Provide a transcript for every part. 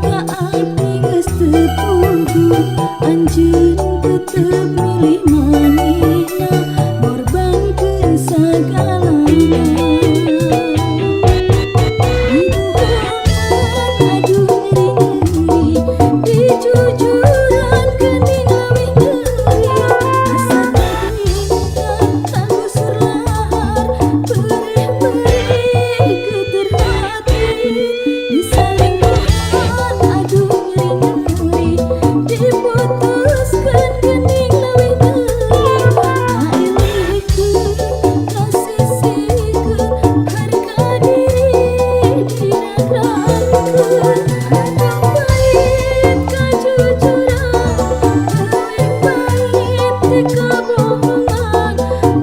ka abdi geus teu pugu, anjeun tetep milih manehna, ngorbankeun sagalana. Kajujuran geuning leuwih nyeri, asa dibingkang kanggo sur lahar, perih-perih geuteur hati, disalingkuhan aduh nyeri-nyeri, diputuskeun geuning leuwih nyeri, kailihkeun kasisihkeun harga diri diragrangkeun. Kebohongan,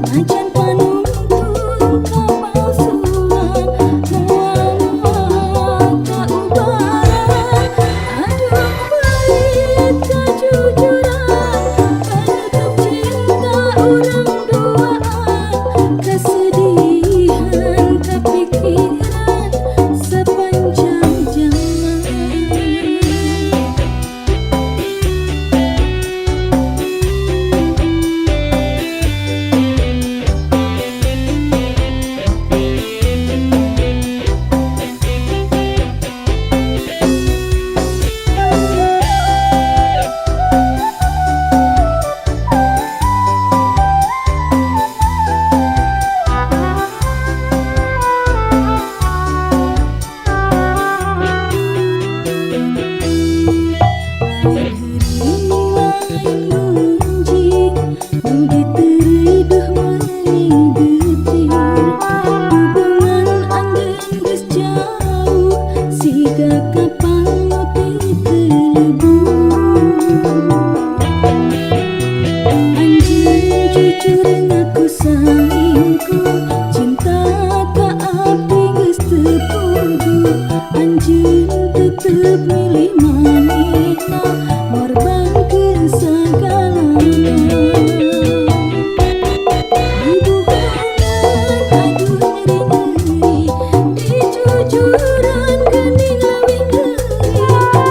macan panungtung kapalsuan, mual-mual kaubaran. Aduh pahit kajujuran, penutup cinta urang duaan, kesedihan kepikiran sepanjang zaman. Anjeun tetep milih manehna, ngorbankeun sagalana. Dibuhangan aduh nyeri-nyeri, dijujuran geuning leuwih nyeri,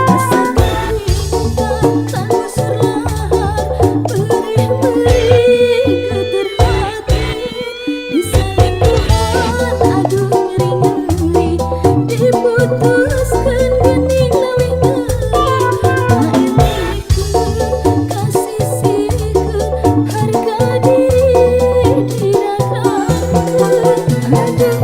asa dibingkang kanggo sur lahar, perih-perih geuteur hati, disalingkuhan aduh nyeri-nyeri, diputuskeun geuning leuwih nyeri, kailihkeun kasisihkeun harga diri diragrangkeun. Aduh